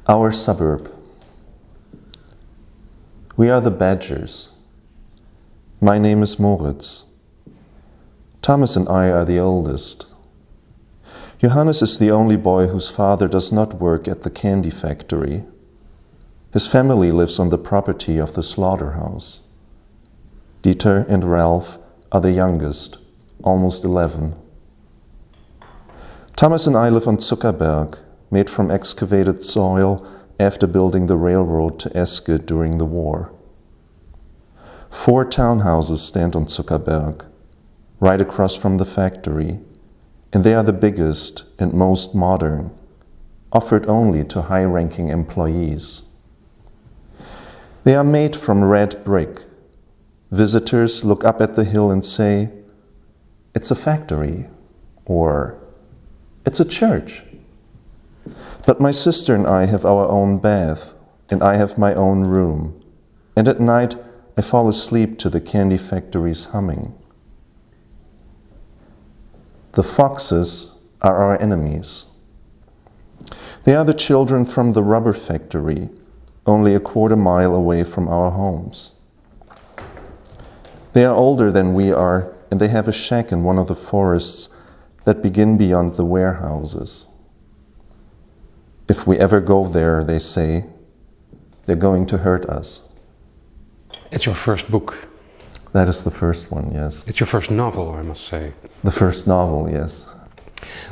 Our suburb. We are the Badgers. My name is Moritz. Thomas and I are the oldest. Johannes is the only boy whose father does not work at the candy factory. His family lives on the property of the slaughterhouse. Dieter and Ralph are the youngest, almost 11. Thomas and I live on Zuckerberg, made from excavated soil after building the railroad to Eske during the war. 4 townhouses stand on Zuckerberg, right across from the factory, and they are the biggest and most modern, offered only to high-ranking employees. They are made from red brick. Visitors look up at the hill and say, "It's a factory," or "It's a church." But my sister and I have our own bath, and I have my own room, and at night I fall asleep to the candy factory's humming. The foxes are our enemies. They are the children from the rubber factory, only a quarter mile away from our homes. They are older than we are, and they have a shack in one of the forests that begin beyond the warehouses. If we ever go there, they say, they're going to hurt us. It's your first book. That is the first one, yes. It's your first novel, I must say. The first novel, yes.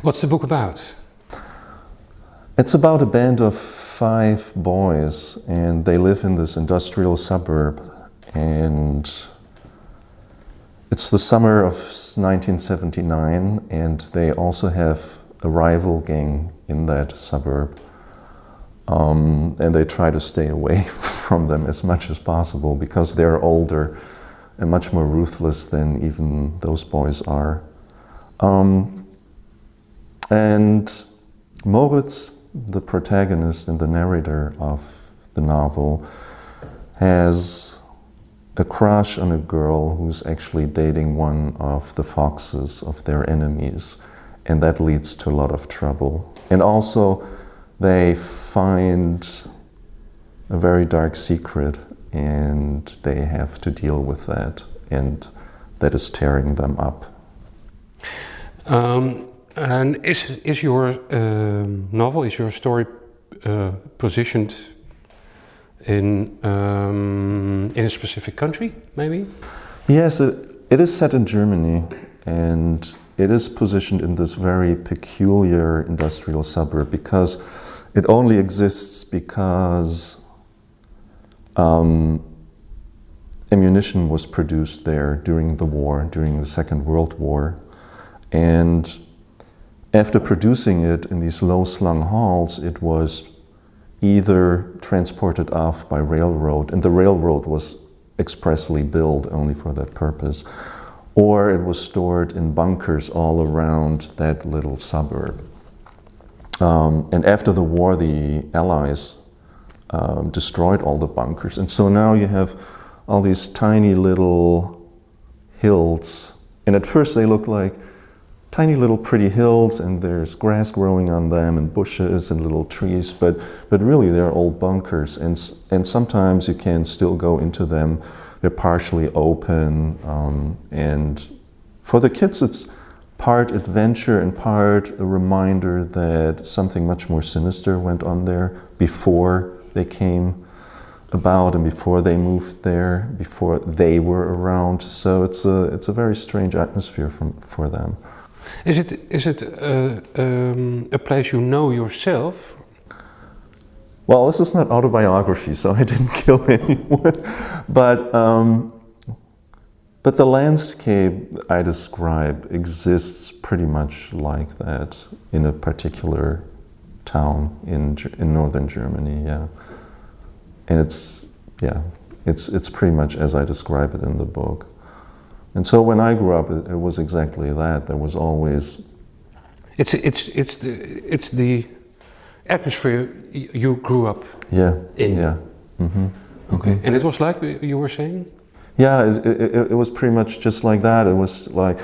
What's the book about? It's about a band of 5 boys, and they live in this industrial suburb, and it's the summer of 1979, and they also have a rival gang in that suburb. And they try to stay away from them as much as possible because they're older and much more ruthless than even those boys are. And Moritz, the protagonist and the narrator of the novel, has a crush on a girl who's actually dating one of the foxes, of their enemies, and that leads to a lot of trouble. And also, they find a very dark secret, and they have to deal with that, and that is tearing them up. And is your novel, is your story positioned in a specific country, maybe? Yes, it is set in Germany, and it is positioned in this very peculiar industrial suburb because it only exists because ammunition was produced there during the war, during the Second World War. And after producing it in these low-slung halls, it was either transported off by railroad, and the railroad was expressly built only for that purpose, or it was stored in bunkers all around that little suburb. And after the war, the Allies destroyed all the bunkers. And so now you have all these tiny little hills. And at first they look like tiny little pretty hills, and there's grass growing on them and bushes and little trees. But really they're old bunkers. And sometimes you can still go into them. They're partially open. And for the kids, it's part adventure and part a reminder that something much more sinister went on there before they came about and before they moved there, before they were around. So it's a very strange atmosphere for them. Is it a place you know yourself? Well, this is not autobiography, so I didn't kill anyone. But the landscape I describe exists pretty much like that in a particular town in northern Germany, yeah. And it's pretty much as I describe it in the book. And so when I grew up, it was exactly that. There was always... It's the atmosphere you grew up in. Yeah. Mm-hmm. Okay, mm-hmm. And it was like you were saying? Yeah, it was pretty much just like that. It was like,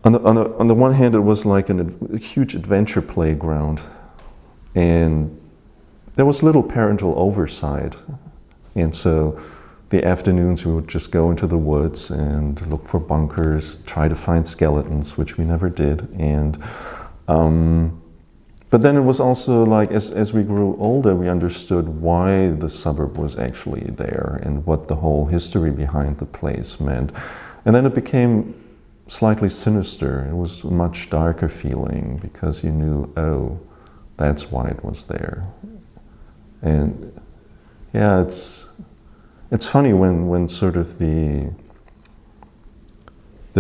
on the one hand, it was like a huge adventure playground, and there was little parental oversight. And so the afternoons we would just go into the woods and look for bunkers, try to find skeletons, which we never did. And but then it was also like, as we grew older, we understood why the suburb was actually there and what the whole history behind the place meant. And then it became slightly sinister. It was a much darker feeling because you knew, oh, that's why it was there. And yeah, it's funny when sort of the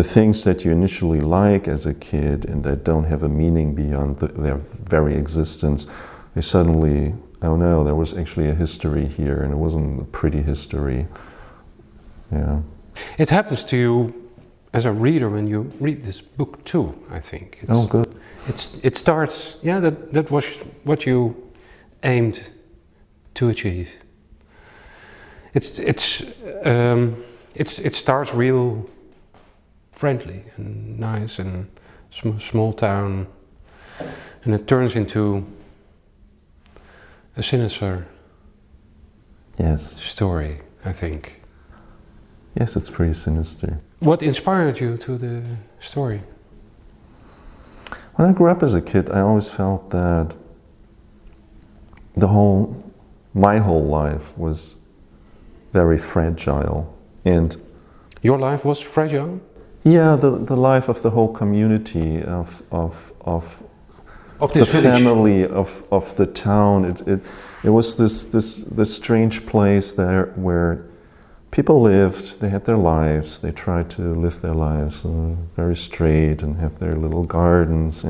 things that you initially like as a kid and that don't have a meaning beyond their very existence, they suddenly, oh no, there was actually a history here and it wasn't a pretty history. Yeah. It happens to you as a reader when you read this book too, I think. Oh, good. It starts, yeah, that was what you aimed to achieve. It starts real friendly and nice and small town, and it turns into a sinister story, I think. Yes, it's pretty sinister. What inspired you to the story? When I grew up as a kid, I always felt that my whole life was very fragile. And your life was fragile? Yeah, the life of the whole community, of the village. family, of the town. It was this strange place there where people lived, they had their lives, they tried to live their lives very straight and have their little gardens.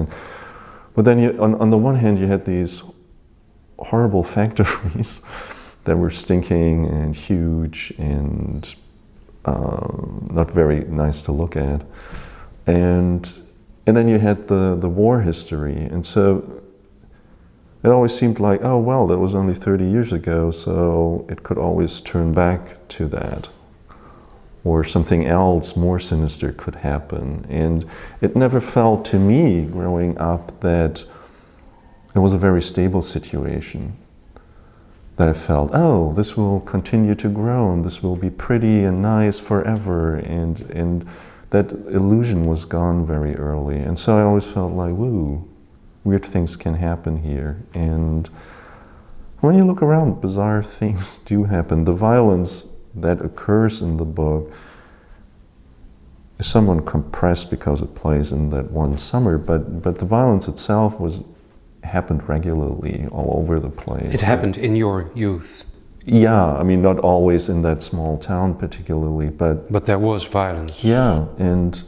But then on the one hand you had these horrible factories that were stinking and huge and not very nice to look at. And then you had the war history. And so it always seemed like, oh, well, that was only 30 years ago, so it could always turn back to that. Or something else more sinister could happen. And it never felt to me, growing up, that it was a very stable situation. That I felt, oh, this will continue to grow, and this will be pretty and nice forever. And that illusion was gone very early. And so I always felt like, woo, weird things can happen here. And when you look around, bizarre things do happen. The violence that occurs in the book is somewhat compressed because it plays in that one summer, but the violence itself happened regularly all over the place. It happened in your youth? Yeah, I mean, not always in that small town particularly, but... But there was violence. Yeah, and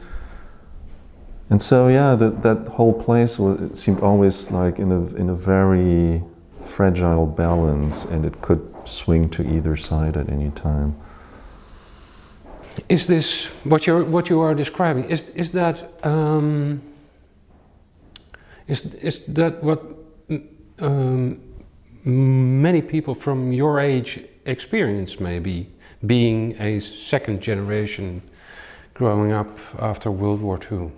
so, yeah, that whole place it seemed always like in a very fragile balance, and it could swing to either side at any time. Is this, what you are describing, is that what many people from your age experience, maybe, being a second generation growing up after World War II?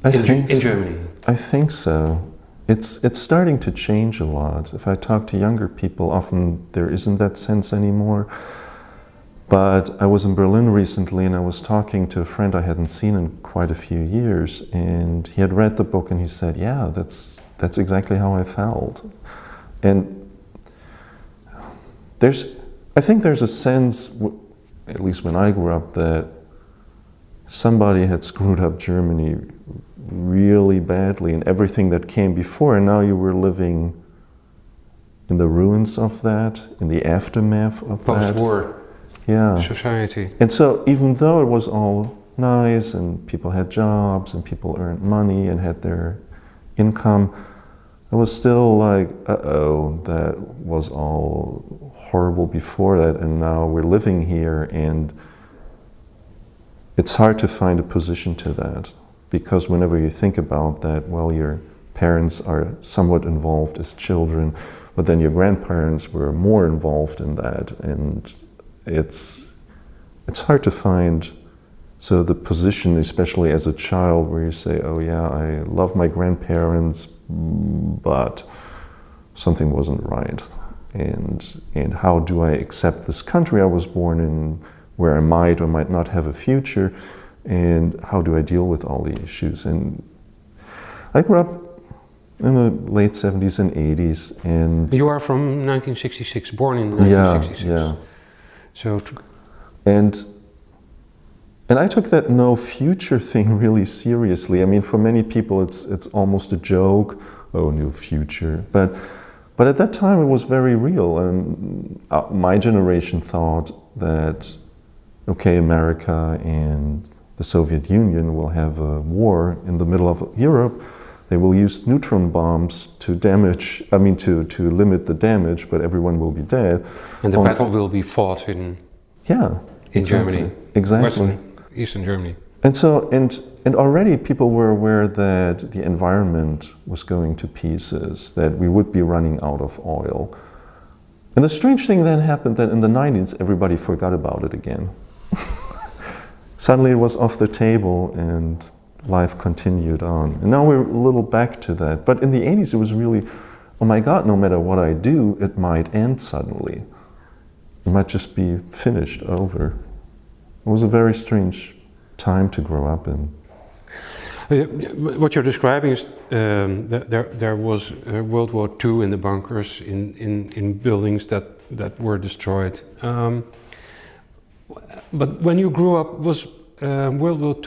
In Germany? I think so. It's starting to change a lot. If I talk to younger people, often there isn't that sense anymore. But I was in Berlin recently and I was talking to a friend I hadn't seen in quite a few years, and he had read the book and he said, yeah, that's exactly how I felt. And I think there's a sense, at least when I grew up, that somebody had screwed up Germany really badly and everything that came before, and now you were living in the ruins of that, in the aftermath of that. Post-war society. And so even though it was all nice and people had jobs and people earned money and had their income, it was still like, uh-oh, that was all horrible before that, and now we're living here, and it's hard to find a position to that. Because whenever you think about that, well, your parents are somewhat involved as children, but then your grandparents were more involved in that, and it's hard to find so the position, especially as a child, where you say, oh yeah, I love my grandparents, but something wasn't right. And how do I accept this country I was born in, where I might or might not have a future, and how do I deal with all the issues? And I grew up in the late 70s and 80s, and You are from 1966, born in 1966. yeah. So, And I took that no future thing really seriously. I mean, for many people, it's almost a joke. Oh, no future. But at that time, it was very real. And my generation thought that, okay, Amerika and the Soviet Union will have a war in the middle of Europe. They will use neutron bombs to to limit the damage, but everyone will be dead. and the battle will be fought in Exactly. Germany, Exactly. Western, Eastern Germany. And so, and already people were aware that the environment was going to pieces, that we would be running out of oil. And the strange thing then happened that in the 90s, everybody forgot about it again. Suddenly it was off the table and life continued on. And now we're a little back to that. But in the 80s, it was really, oh my God, no matter what I do, it might end suddenly. It might just be finished, over. It was a very strange time to grow up in. What you're describing is there was World War II in the bunkers, in buildings that were destroyed. But when you grew up, was World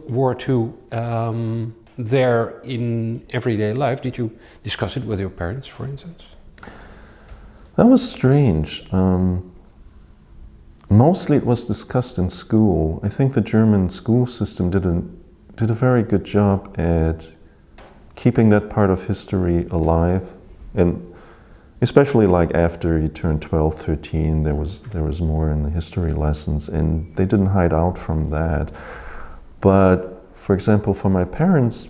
War II there in everyday life? Did you discuss it with your parents, for instance? That was strange. Mostly it was discussed in school. I think the German school system did a very good job at keeping that part of history alive. And especially like after you turned 12, 13, there was more in the history lessons, and they didn't hide out from that. But for example, for my parents,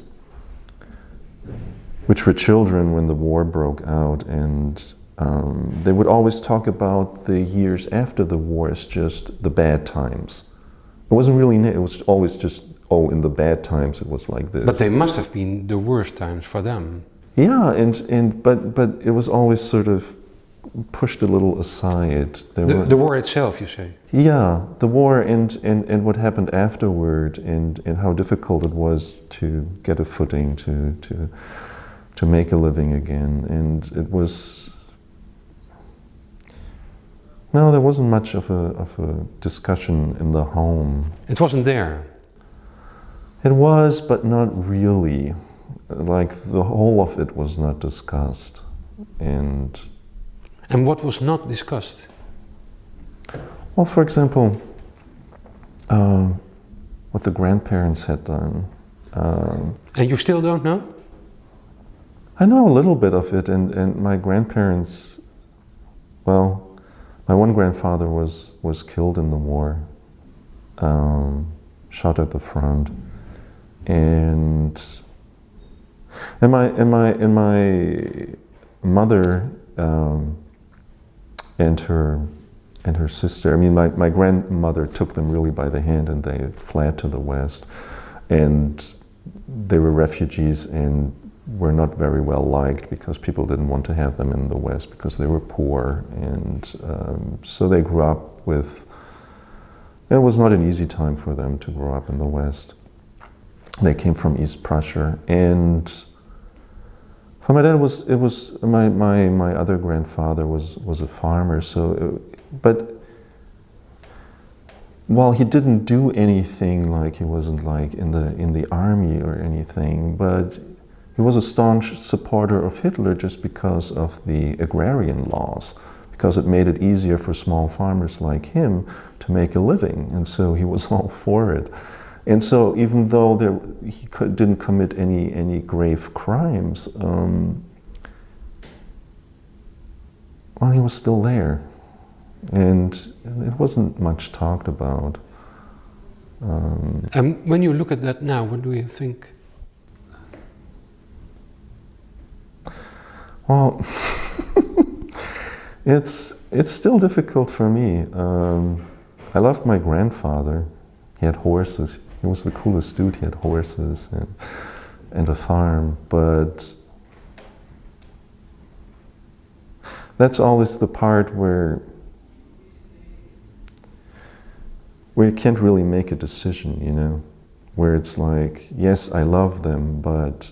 which were children when the war broke out, and they would always talk about the years after the war as just the bad times. It wasn't really, it was always just, oh, in the bad times it was like this. But they must have been the worst times for them. Yeah, but it was always sort of pushed a little aside. The war itself, you say? Yeah, the war and what happened afterward, and how difficult it was to get a footing, to make a living again. And it was, no, there wasn't much of a discussion in the home. It wasn't there? It was, but not really. Like, the whole of it was not discussed. And what was not discussed? Well, for example, what the grandparents had done. And you still don't know? I know a little bit of it, and my grandparents, well, my one grandfather was killed in the war, shot at the front, and my mother and her sister. I mean, my grandmother took them really by the hand, and they fled to the West, and they were refugees and were not very well liked because people didn't want to have them in the West because they were poor, and so they grew up with. It was not an easy time for them to grow up in the West. They came from East Prussia, and for my dad, it was my other grandfather was a farmer. So, but while he didn't do anything, like he wasn't like in the army or anything, but he was a staunch supporter of Hitler just because of the agrarian laws, because it made it easier for small farmers like him to make a living, and so he was all for it. And so, even though he didn't commit any grave crimes, well, he was still there, and it wasn't much talked about. And when you look at that now, what do you think? Well, it's still difficult for me. I loved my grandfather. He had horses. He was the coolest dude. He had horses and a farm. But that's always the part where you can't really make a decision, you know, where it's like, yes, I love them, but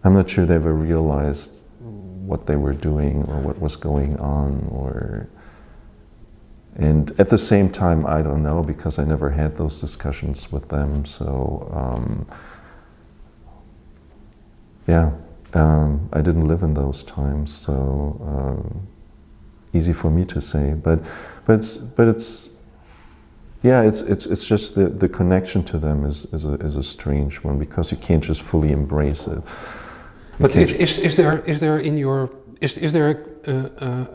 I'm not sure they ever realized what they were doing or what was going on, and at the same time, I don't know, because I never had those discussions with them, so I didn't live in those times, so easy for me to say, but it's just the connection to them is a strange one, because you can't just fully embrace it. But is there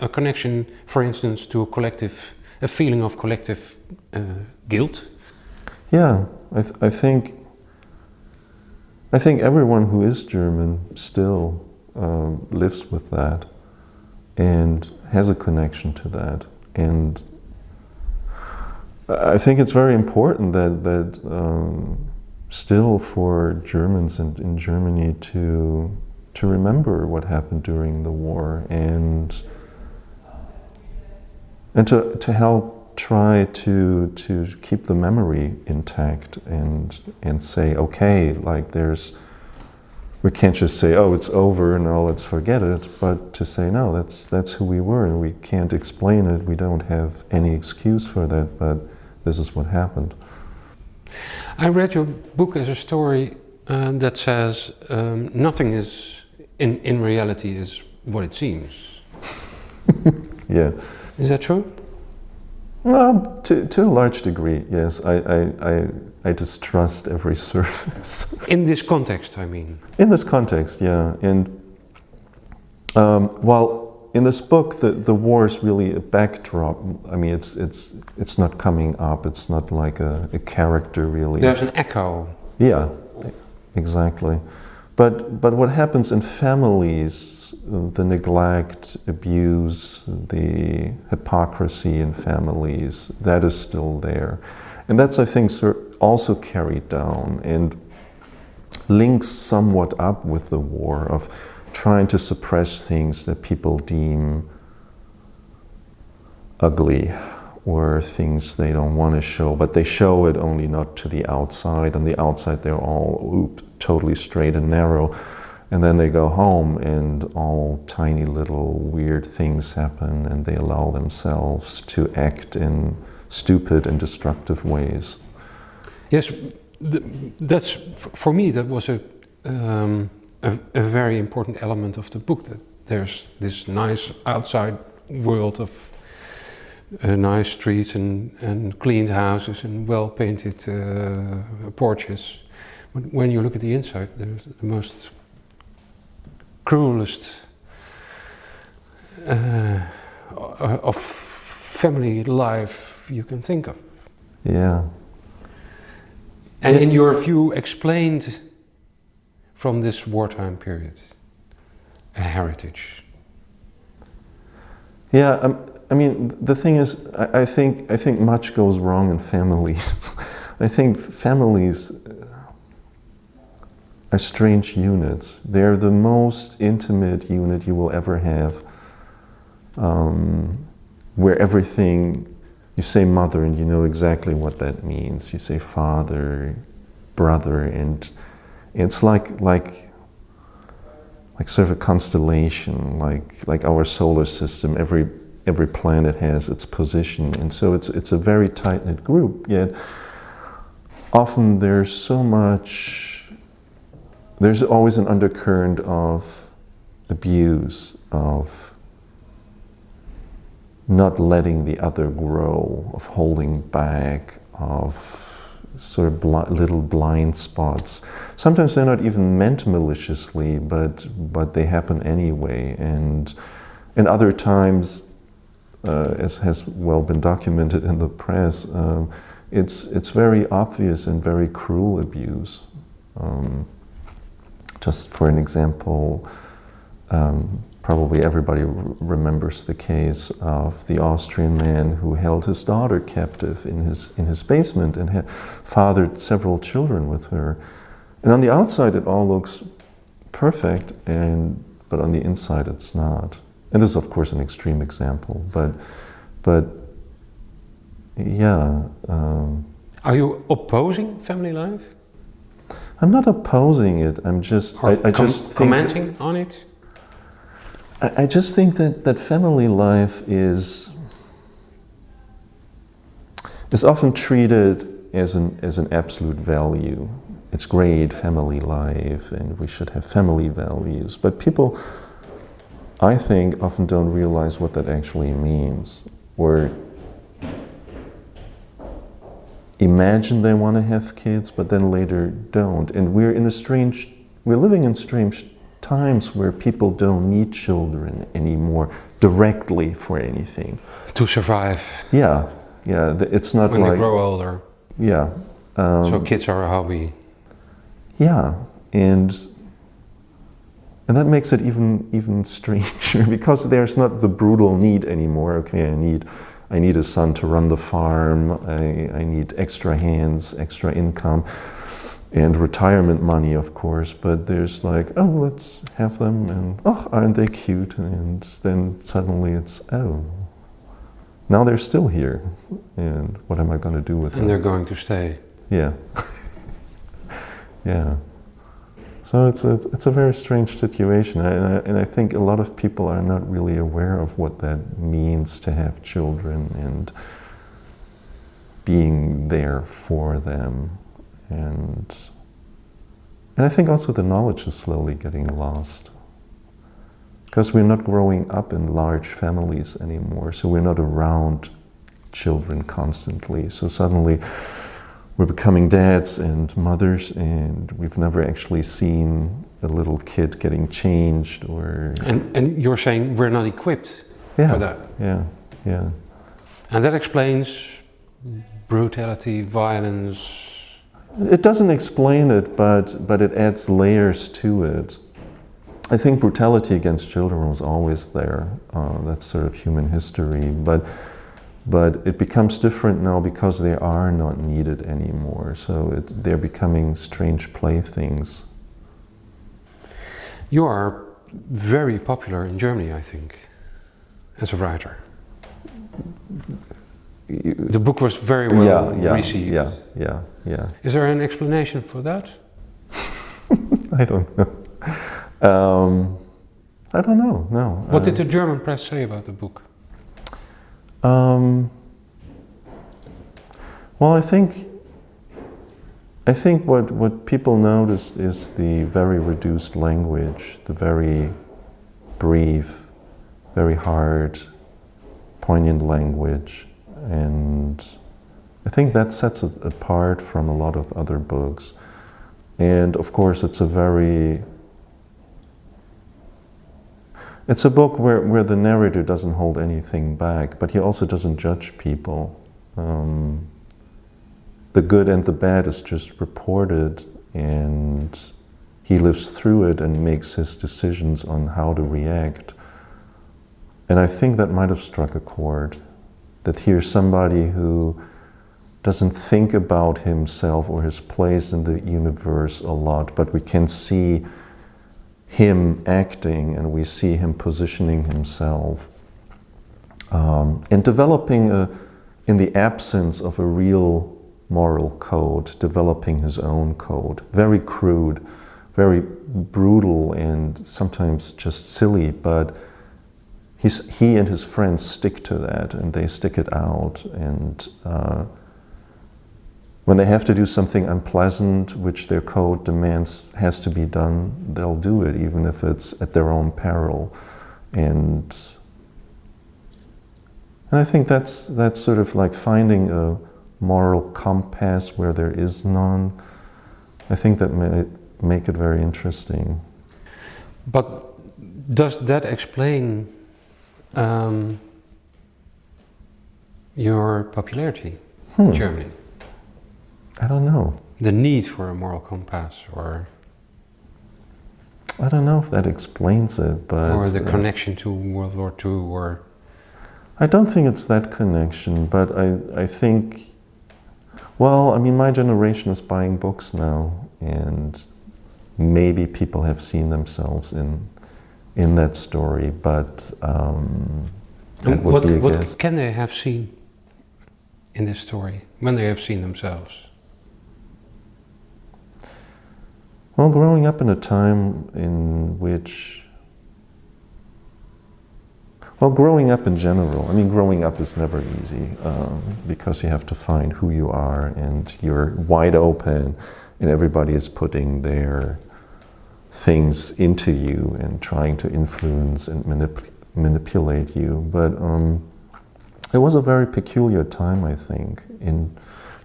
a connection, for instance, to a feeling of collective guilt? Yeah, I think everyone who is German still lives with that and has a connection to that, and I think it's very important that still for Germans in Germany to remember what happened during the war, and to help try to keep the memory intact, and say, okay, like we can't just say, oh, it's over, no, let's forget it, but to say, no, that's who we were, and we can't explain it, we don't have any excuse for that, but this is what happened. I read your book as a story that says nothing is, in reality, is what it seems. Yeah. Is that true? Well, to a large degree, yes. I distrust every surface. In this context, I mean. In this context, yeah. And while in this book, the war is really a backdrop. I mean, it's not coming up. It's not like a character, really. There's an echo. Yeah, exactly. But what happens in families, the neglect, abuse, the hypocrisy in families, that is still there. And that's, I think, also carried down and links somewhat up with the war, of trying to suppress things that people deem ugly, or things they don't want to show, but they show it only not to the outside. On the outside they're all totally straight and narrow, and then they go home and all tiny little weird things happen, and they allow themselves to act in stupid and destructive ways. Yes, that's, for me, that was a very important element of the book, that there's this nice outside world of nice streets and cleaned houses and well-painted porches. But when you look at the inside, there's the most cruelest of family life you can think of. Yeah. And in your view, explained from this wartime period, a heritage. Yeah, I mean, the thing is, I think much goes wrong in families. I think families are strange units. They're the most intimate unit you will ever have, where everything, you say mother and you know exactly what that means. You say father, brother, and it's like sort of a constellation, like our solar system. Every planet has its position, and so it's a very tight-knit group. Yet often there's always an undercurrent of abuse, of not letting the other grow, of holding back, of sort of little blind spots. Sometimes they're not even meant maliciously, but they happen anyway. And other times, as has well been documented in the press, it's very obvious and very cruel abuse. Just for an example, probably everybody remembers the case of the Austrian man who held his daughter captive in his basement and had fathered several children with her. And on the outside it all looks perfect, but on the inside it's not. And this is, of course, an extreme example, but yeah. Are you opposing family life? I'm not opposing it. I'm just. I just think commenting on it. I just think that family life is often treated as an absolute value. It's great, family life, and we should have family values. But people, I think, often don't realize what that actually means, or imagine they want to have kids, but then later don't. And we're living in strange times where people don't need children anymore directly for anything. To survive. Yeah. It's not when like they grow older. Yeah. So kids are a hobby. Yeah, and that makes it even stranger because there's not the brutal need anymore. Okay, I need a son to run the farm. I need extra hands, extra income, and retirement money, of course. But there's like, oh, let's have them, and oh, aren't they cute? And then suddenly it's, oh, now they're still here, and what am I going to do with them? And they're going to stay. Yeah. Yeah. So it's a very strange situation, and I think a lot of people are not really aware of what that means to have children and being there for them, and I think also the knowledge is slowly getting lost because we're not growing up in large families anymore, so we're not around children constantly. So suddenly we're becoming dads and mothers, and we've never actually seen a little kid getting changed or... And you're saying we're not equipped for that. Yeah. And that explains brutality, violence. It doesn't explain it, but it adds layers to it. I think brutality against children was always there. That's sort of human history, but it becomes different now because they are not needed anymore. So they're becoming strange playthings. You are very popular in Germany, I think, as a writer. The book was very well received. Yeah. Is there an explanation for that? I don't know. I don't know, no. What did the German press say about the book? Well, I think what people noticed is the very reduced language, the very brief, very hard, poignant language, and I think that sets it apart from a lot of other books. And of course, it's a book where the narrator doesn't hold anything back, but he also doesn't judge people. The good and the bad is just reported, and he lives through it and makes his decisions on how to react. And I think that might have struck a chord, that here's somebody who doesn't think about himself or his place in the universe a lot, but we can see him acting and we see him positioning himself and developing in the absence of a real moral code, developing his own code. Very crude, very brutal, and sometimes just silly, but he and his friends stick to that, and they stick it out, and when they have to do something unpleasant, which their code demands has to be done, they'll do it, even if it's at their own peril. And I think that's sort of like finding a moral compass where there is none. I think that may make it very interesting. But does that explain your popularity in Germany? I don't know. The need for a moral compass, or... I don't know if that explains it, but... Or the connection to World War II, or... I don't think it's that connection, but I think... Well, I mean, my generation is buying books now, and maybe people have seen themselves in in that story, but that would be a what guess. can they have seen in this story when they have seen themselves? Well, growing up in a time in which, well, growing up in general, I mean, growing up is never easy because you have to find who you are and you're wide open and everybody is putting their things into you and trying to influence and manipulate you. But it was a very peculiar time, I think, in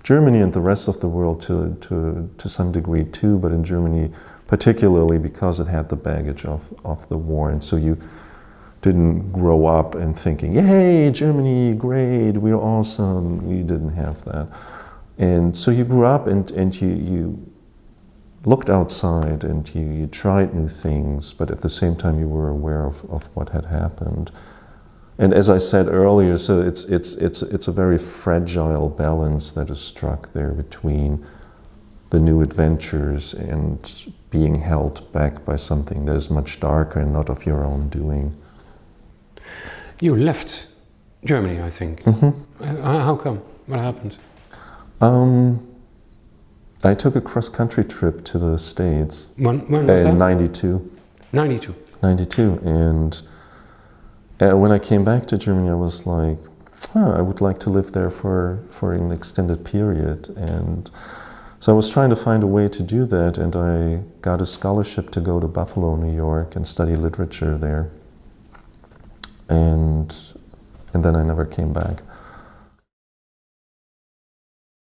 Germany and the rest of the world to some degree too, but in Germany particularly because it had the baggage of the war. And so you didn't grow up and thinking, yay, Germany, great, we're awesome. You didn't have that. And so you grew up and you looked outside and you tried new things, but at the same time you were aware of what had happened. And as I said earlier, so it's a very fragile balance that is struck there between the new adventures and being held back by something that is much darker and not of your own doing. You left Germany, I think. Mm-hmm. How come? What happened? I took a cross-country trip to the States. When was that? In 92. 92. 92, and when I came back to Germany, I was like, I would like to live there for an extended period. And so I was trying to find a way to do that, and I got a scholarship to go to Buffalo, New York, and study literature there. And then I never came back.